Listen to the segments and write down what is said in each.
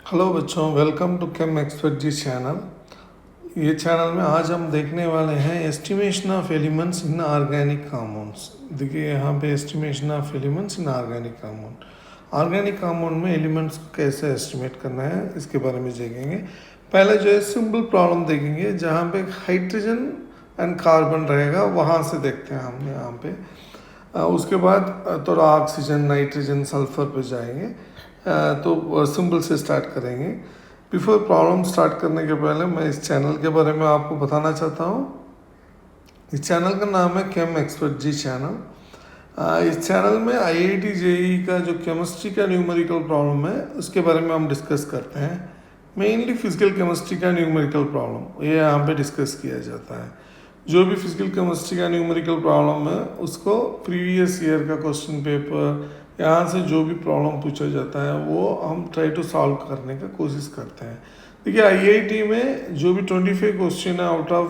Hello बच्चों, welcome to chem expert जी channel. ये चैनल में आज हम देखने वाले हैं estimation of elements in organic compounds. देखिए यहाँ पे estimation of elements in organic compound. Organic compound में एलिमेंट्स को कैसे एस्टिमेट करना है इसके बारे में देखेंगे। पहले जो है सिंपल प्रॉब्लम देखेंगे जहाँ पे हाइड्रोजन एंड कार्बन रहेगा, वहाँ से देखते हैं हम यहाँ पे। उसके बाद थोड़ा ऑक्सीजन, नाइट्रोजन, सल्फर पे जाएंगे। तो सिंपल से स्टार्ट करेंगे। बिफोर प्रॉब्लम स्टार्ट करने के पहले मैं इस चैनल के बारे में आपको बताना चाहता हूँ। इस चैनल का नाम है केम एक्सपर्ट जी चैनल। इस चैनल में आईआईटी जेईई का जो केमिस्ट्री का न्यूमेरिकल प्रॉब्लम है उसके बारे में हम डिस्कस करते हैं। मेनली फिजिकल केमिस्ट्री का न्यूमेरिकल प्रॉब्लम ये यहाँ पे डिस्कस किया जाता है। जो भी फिजिकल केमिस्ट्री का न्यूमेरिकल प्रॉब्लम है उसको प्रीवियस ईयर का क्वेश्चन पेपर, यहाँ से जो भी प्रॉब्लम पूछा जाता है वो हम ट्राई टू सॉल्व करने का कोशिश करते हैं। देखिए आईआईटी में जो भी 25 क्वेश्चन है, आउट ऑफ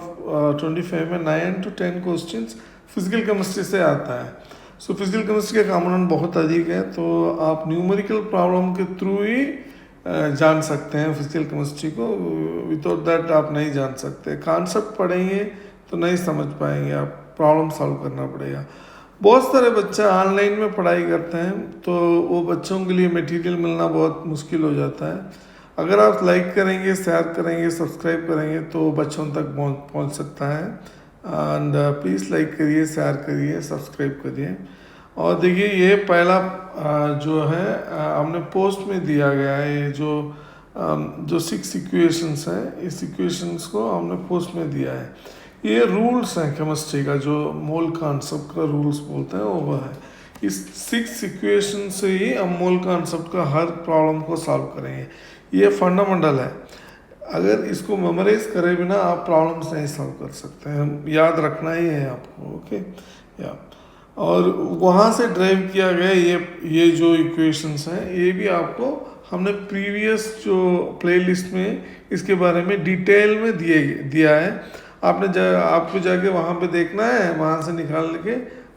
25 में 9 to 10 क्वेश्चन फिजिकल केमिस्ट्री से आता है। सो फिजिकल केमिस्ट्री का कॉम्पोनेंट बहुत अधिक है, तो आप न्यूमेरिकल प्रॉब्लम के थ्रू ही जान सकते हैं फिजिकल केमिस्ट्री को। विदाउट दैट आप नहीं जान सकते। कॉन्सेप्ट पढ़ेंगे तो नहीं समझ पाएंगे, आप प्रॉब्लम सॉल्व करना पड़ेगा। बहुत सारे बच्चे ऑनलाइन में पढ़ाई करते हैं तो वो बच्चों के लिए मटेरियल मिलना बहुत मुश्किल हो जाता है। अगर आप लाइक करेंगे, शेयर करेंगे, सब्सक्राइब करेंगे तो बच्चों तक पहुंच सकता है। एंड प्लीज़ लाइक करिए, शेयर करिए, सब्सक्राइब करिए। और देखिए ये पहला जो है हमने पोस्ट में दिया गया है। ये जो 6 इक्वेशंस हैं, इस इक्वेशंस को हमने पोस्ट में दिया है। ये रूल्स हैं केमिस्ट्री का, जो मोल कॉन्सेप्ट का रूल्स बोलते हैं वो है। इस 6 इक्वेशन से ही हम मोल कॉन्सेप्ट का हर प्रॉब्लम को सॉल्व करेंगे। ये फंडामेंटल है। अगर इसको मेमोराइज करे बिना आप प्रॉब्लम्स नहीं सॉल्व कर सकते हैं, याद रखना ही है आपको। ओके या और वहाँ से ड्राइव किया गया ये जो इक्वेशंस हैं ये भी आपको हमने प्रीवियस जो प्लेलिस्ट में इसके बारे में डिटेल में दिया है। आपको जाके वहाँ पे देखना है, वहाँ से निकाल के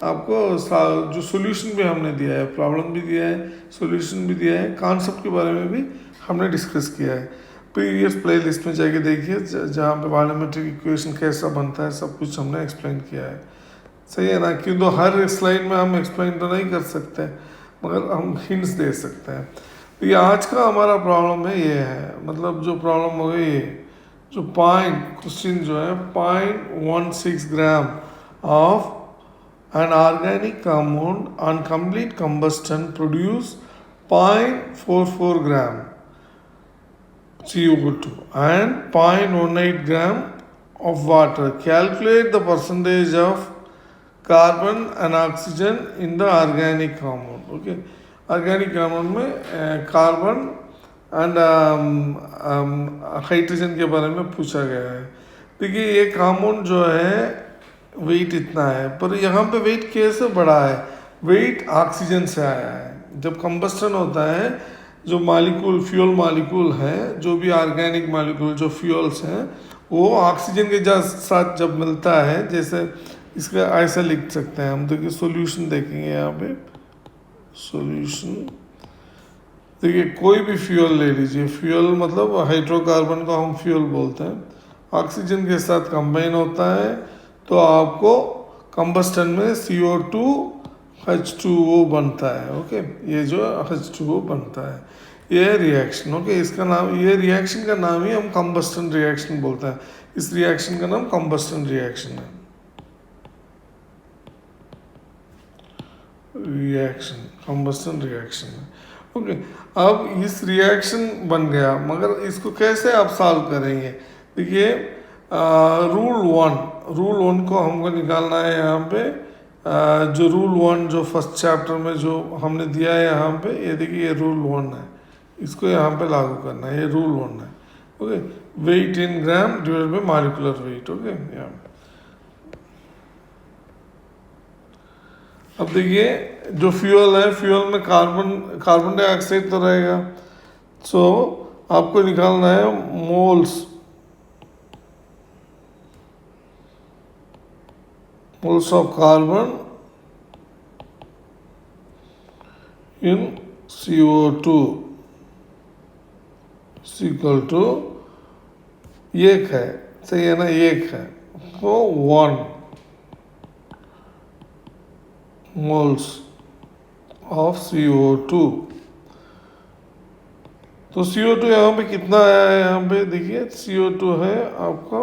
आपको जो सॉल्यूशन भी हमने दिया है, प्रॉब्लम भी दिया है, सॉल्यूशन भी दिया है, कॉन्सेप्ट के बारे में भी हमने डिस्कस किया है। प्रीवियस प्लेलिस्ट में जाके देखिए, जहाँ पे वॉल्यूमेट्रिक इक्वेशन कैसा बनता है सब कुछ हमने एक्सप्लेन किया है। सही है ना? क्योंकि हर स्लाइड में हम एक्सप्लेन तो नहीं कर सकते, मगर हम हिंट्स दे सकते हैं। तो ये आज का हमारा प्रॉब्लम है, ये है मतलब जो प्रॉब्लम हो गई ये जो क्वेश्चन जो है 0.16 gram of an organic compound on complete combustion produce 0.44 gram CO2 and 0.18 gram of water. Calculate the percentage of carbon and oxygen in the organic compound. Okay, organic compound में carbon and hydrogen के बारे में पूछा गया है। देखिए ये compound जो है वेट इतना है, पर यहाँ पे वेट कैसे बढ़ा है? वेट ऑक्सीजन से आया है। जब कंबस्टन होता है, जो मालिक्यूल, फ्यूल मालिक्यूल है, जो भी ऑर्गेनिक मालिक्यूल जो फ्यूल्स हैं, वो ऑक्सीजन के साथ जब मिलता है, जैसे इसका ऐसा लिख सकते हैं हम। देखिए सॉल्यूशन देखेंगे यहाँ पे, सॉल्यूशन देखिए कोई भी फ्यूल ले लीजिए। फ्यूल मतलब हाइड्रोकार्बन को हम फ्यूल बोलते हैं। ऑक्सीजन के साथ कंबाइन होता है तो आपको कंबस्टन में CO2 H2O बनता है। ओके, ये जो H2O बनता है ये रिएक्शन। ओके, इसका नाम, ये रिएक्शन का नाम ही हम कंबस्टन रिएक्शन बोलते हैं। इस रिएक्शन का नाम कंबस्टन रिएक्शन है। रिएक्शन कंबस्टन रिएक्शन है। ओके, अब इस रिएक्शन बन गया, मगर इसको कैसे आप सॉल्व करेंगे? देखिए रूल वन को हमको निकालना है यहाँ पे। जो रूल 1 जो फर्स्ट चैप्टर में जो हमने दिया है यहाँ पे, ये देखिए ये रूल 1 है, इसको यहाँ पे लागू करना है। ये रूल 1 है। Okay, weight in gram divided by molecular weight. Okay, यहाँ अब देखिए जो फ्यूल है, फ्यूल में कार्बन डाइऑक्साइड तो रहेगा। सो आपको निकालना है moles of carbon in CO2. Equal to एक है, सही है ना, एक है, तो 1 मोल्स ऑफ CO2। तो CO2 यहाँ पे कितना आया है, यहाँ पे देखिए CO2 है आपका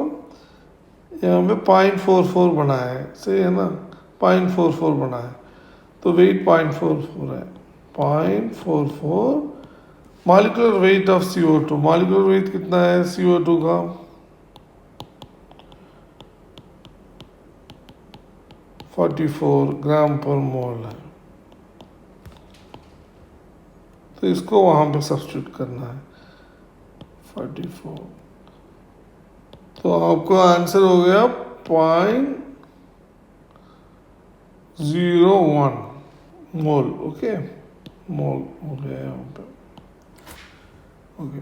यहाँ पे 0.44 बना है, सही है ना, 0.44 बना है, तो वेट 0.44 है, 0.44 molecular weight of CO2। Molecular weight कितना है CO2 का, 44 ग्राम पर मोल है। तो इसको वहाँ पे सब्स्टिट्यूट करना है 44, तो आपको आंसर हो गया 0.01 मोल। ओके, मोल हो गया यहाँ पे। ओके,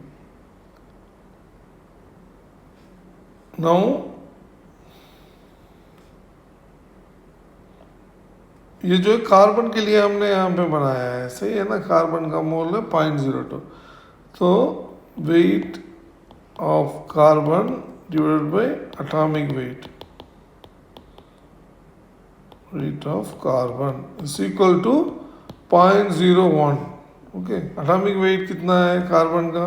नाउ ये जो कार्बन के लिए हमने यहाँ पे बनाया है, सही है ना, कार्बन का मोल है 0.02, तो weight of carbon divided by atomic weight of carbon is equal to 0.01। Okay, atomic weight कितना है कार्बन का,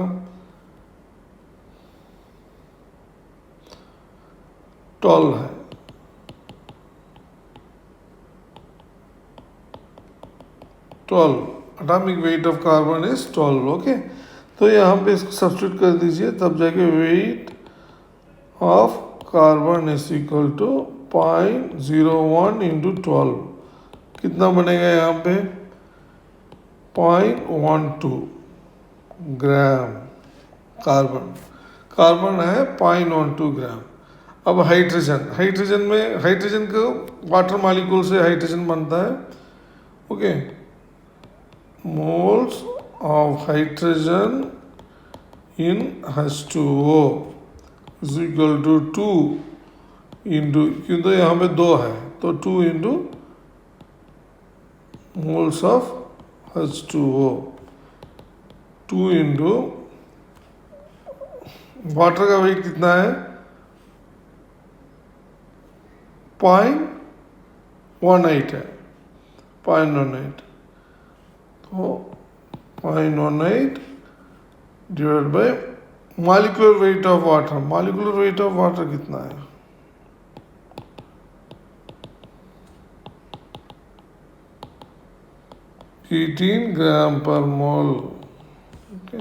12 है, 12 atomic weight of carbon is 12। Okay, तो यहाँ पे इसको सब्स्टिट्यूट कर दीजिए, तब जाके weight of carbon is equal to 0.01 into 12 कितना बनेगा यहाँ पे 0.12 ग्राम कार्बन। कार्बन है 0.12 ग्राम। अब हाइड्रोजन में हाइड्रोजन को वाटर मॉलिक्यूल से हाइड्रोजन बनता है। Okay, moles of hydrogen in H2O is equal to 2 into, क्योंकि यहाँ पे 2 है तो 2 into moles of H2O, 2 into water का वेट कितना है 0.18 है, 0.18, तो 0.18 divide by molecular weight of water. Molecular weight of water कितना है 18 ग्राम पर मोल। ओके,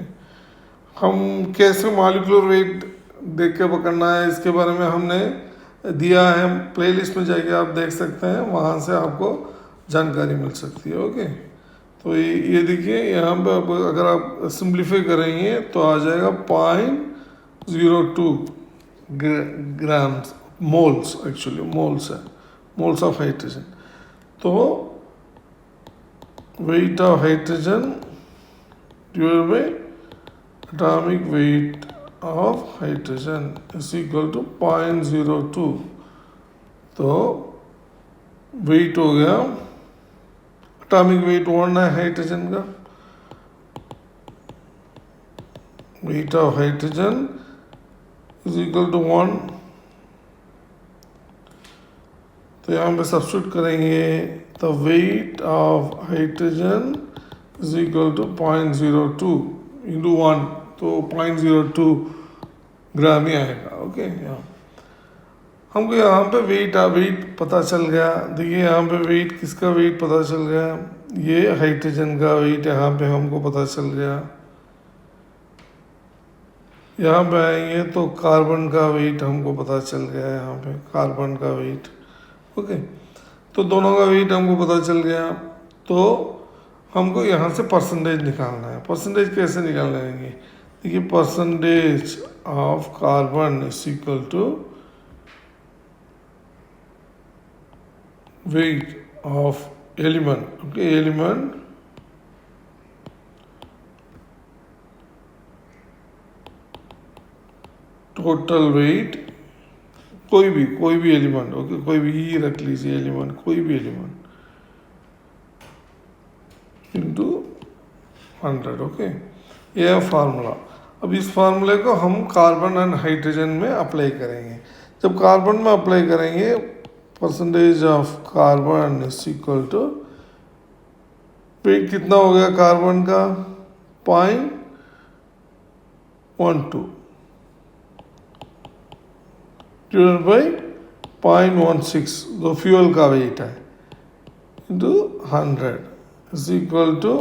हम कैसे मॉलिक्यूलर वेट देख के पकड़ना है इसके बारे में हमने दिया है, प्लेलिस्ट में जाके आप देख सकते हैं, वहाँ से आपको जानकारी मिल सकती है। ओके, तो ये देखिए यहाँ पे अगर आप सिंप्लीफाई करेंगे तो आ जाएगा 0.02 ग्राम्स, मोल्स, एक्चुअली मोल्स है, मोल्स ऑफ हाइड्रोजन। तो weight of hydrogen divided by atomic weight of hydrogen is equal to 0.02। तो वेट हो गया, एटॉमिक वेट 1 है हाइड्रोजन का, weight of hydrogen is equal to 1। तो यहाँ पे सब्स्टिट्यूट करेंगे तो weight of hydrogen is equal to 0.02 into 1, तो 0.02 ग्राम ही आएगा। ओके, हमको यहाँ पे वेट पता चल गया। देखिए यहाँ पे वेट, किसका वेट पता चल गया, ये हाइड्रोजन का वेट यहाँ पे हमको पता चल गया। यहाँ पे आएंगे तो कार्बन का वेट हमको पता चल गया, यहाँ पे कार्बन का वेट। ओके, तो दोनों का वेट हमको पता चल गया। तो हमको यहाँ से परसेंटेज निकालना है। परसेंटेज कैसे निकालेंगे, देखिए percentage of carbon is equal to weight of element. Okay, element total weight, कोई भी एलिमेंट, ओके, कोई भी ही रख लीजिए एलिमेंट, कोई भी एलिमेंट इंटू 100। ओके, ये है फार्मूला। अब इस फार्मूले को हम कार्बन एंड हाइड्रोजन में अप्लाई करेंगे। जब कार्बन में अप्लाई करेंगे, percentage of carbon is equal to, weight कितना हो गया कार्बन का 0.12 डिवाइडेड बाई 0.16 जो फ्यूल का वेट है into 100 is equal to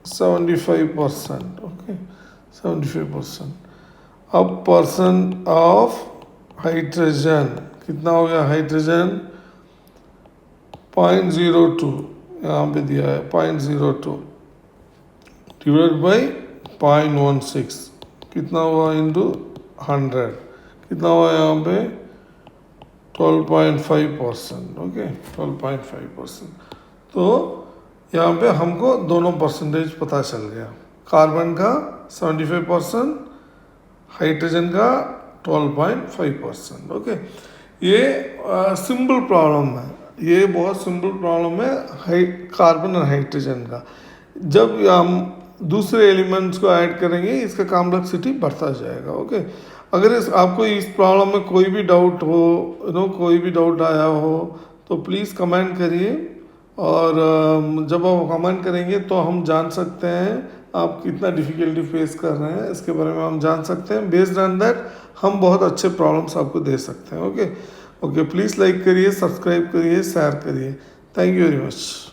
75%। Okay 75%। अब परसेंट ऑफ हाइड्रोजन कितना हो गया, हाइड्रोजन 0.02 यहाँ पे दिया है 0.02 डिवाइड बाई 0.16 कितना हुआ इंटू 100 कितना हुआ यहाँ पे 12.5%। ओके 12.5%। तो यहाँ पे हमको दोनों परसेंटेज पता चल गया, कार्बन का 75%, हाइड्रोजन का 12.5%। ओके ये सिंपल प्रॉब्लम है, ये बहुत सिंपल प्रॉब्लम है कार्बन और हाइड्रोजन का। जब हम दूसरे एलिमेंट्स को ऐड करेंगे इसका कॉम्प्लेक्सिटी बढ़ता जाएगा। ओके अगर आपको इस प्रॉब्लम में कोई भी डाउट हो, कोई भी डाउट आया हो तो प्लीज़ कमेंट करिए, और जब आप कमेंट करेंगे तो हम जान सकते हैं आप कितना डिफ़िकल्टी फेस कर रहे हैं, इसके बारे में हम जान सकते हैं। बेस्ड ऑन दैट हम बहुत अच्छे प्रॉब्लम्स आपको दे सकते हैं। ओके प्लीज़ लाइक करिए, सब्सक्राइब करिए, शेयर करिए। Thank you very much.